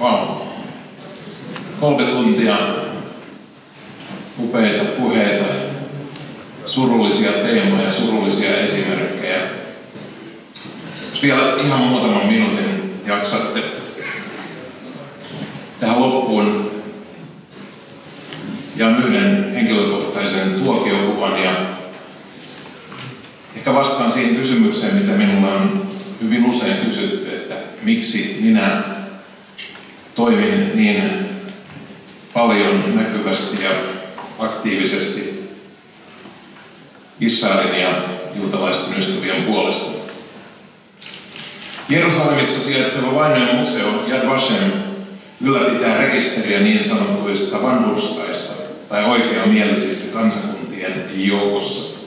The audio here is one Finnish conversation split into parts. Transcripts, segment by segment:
Wow. 3 tuntia upeita puheita, surullisia teemoja, surullisia esimerkkejä. Jos vielä ihan muutaman minuutin jaksatte tähän loppuun ja yhden henkilökohtaisen tuokiokuvan ja ehkä vastaan siihen kysymykseen, mitä minulle on hyvin usein kysytty, että miksi minä toimin niin paljon näkyvästi ja aktiivisesti Israelin ja juutalaisten ystävien puolesta. Jerusalemissa sijaitseva Vainojen museo Yad Vashem ylläpitää rekisteriä niin sanotuista vanhurskaista tai oikeamielisistä kansakuntien joukossa.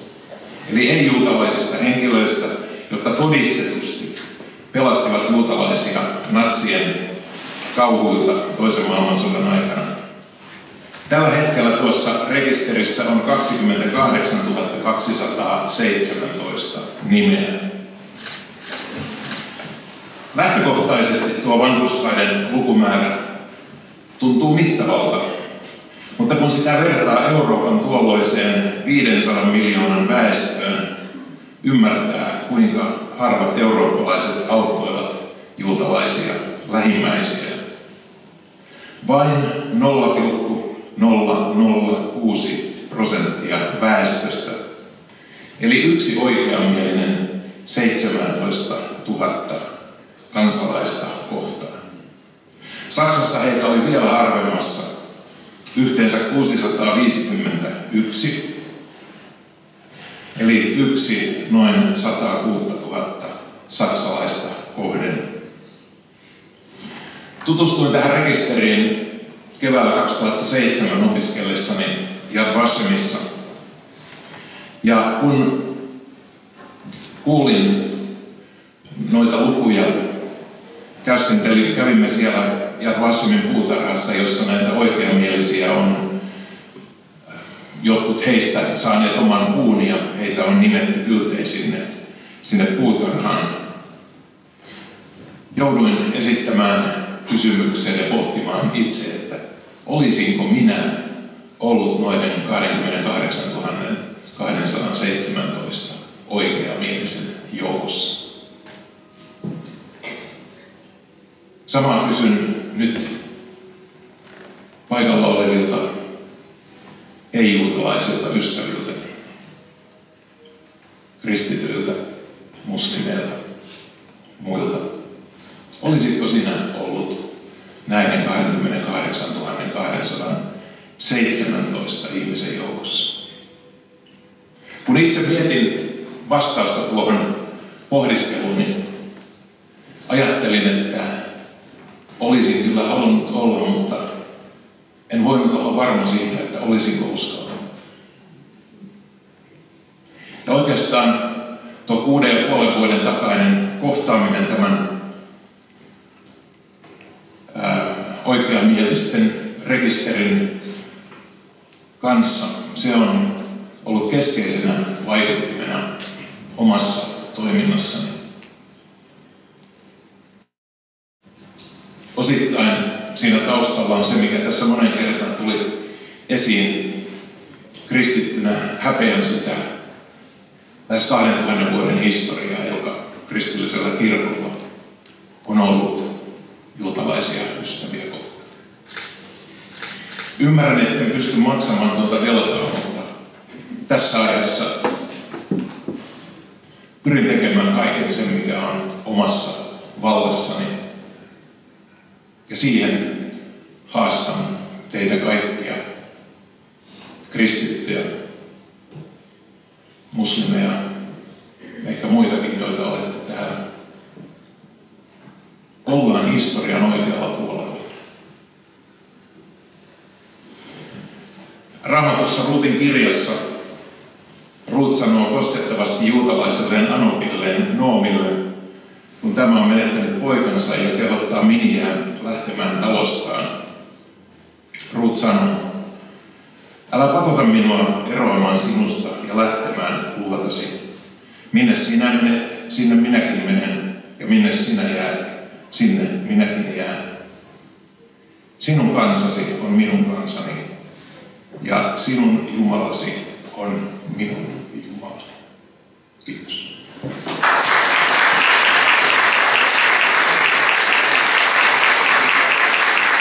Eli ei-juutalaisista henkilöistä, jotka todistetusti pelastivat juutalaisia natsien kauhuilta toisen maailmansodan aikana. Tällä hetkellä tuossa rekisterissä on 28 217 nimeä. Lähtökohtaisesti tuo vanhurskaiden lukumäärä tuntuu mittavalta, mutta kun sitä vertaa Euroopan tuolloiseen 500 miljoonan väestöön, ymmärtää, kuinka harvat eurooppalaiset auttoivat juutalaisia lähimmäisiä. Vain 0,006% väestöstä, eli yksi oikeamielinen 17 000 kansalaista kohtaan. Saksassa heitä oli vielä harvemmassa, yhteensä 651, eli yksi noin 106 000 saksalaista kohden. Tutustuin tähän rekisteriin keväällä 2007 opiskellessani Yad Vashemissa. Ja kun kuulin noita lukuja, kävimme siellä Yad Vashemin puutarhassa, jossa näitä oikeamielisiä on jotkut heistä saaneet oman puun ja heitä on nimetty ylteen sinne puutarhaan. Jouduin esittämään kysymykseen ja pohtimaan itse, että olisinko minä ollut noiden 28 217 oikeamielisen joukossa. Samaa kysyn nyt paikalla olevilta ei-juutalaisilta ystäviltä, kristityiltä, muslimeilta, muilta. Olisitko sinä ollut näiden 28 217 ihmisen joukossa? Kun itse mietin vastausta tuohon pohdiskeluun, niin ajattelin, että olisin kyllä halunnut olla, mutta en voinut olla varma siitä, että olisinko uskaltanut. Ja oikeastaan tuo 6,5 vuoden takainen kohtaaminen tämän oikeamielisten rekisterin kanssa, se on ollut keskeisenä vaikuttimena omassa toiminnassani. Osittain siinä taustalla on se, mikä tässä monen kertaan tuli esiin. Kristittynä häpeän sitä lähes 2000 vuoden historiaa, joka kristillisellä kirkolla on ollut juutalaisia ystäviä kohtaan. Ymmärrän, että en pysty maksamaan tuota velkaa, mutta tässä ajassa pyrin tekemään kaiken sen, mikä on omassa vallassani. Ja siihen haastan teitä kaikkia, kristittyjä, muslimeja, ehkä muitakin, joita olette täällä. Ollaan historian oikealla puolella. Raamatussa Ruutin kirjassa Ruut sanoo koskettavasti juutalaiselleen anopilleen Noomille, kun tämä on menettänyt poikansa ja kehottaa miniään lähtemään talostaan. Ruut sanoo, älä pakota minua eroamaan sinusta ja lähtemään luotasi. Minne sinä menet, sinne minäkin menen, ja minne sinä jäät, sinne minäkin jään. Sinun kansasi on minun kansani ja sinun Jumalasi on minun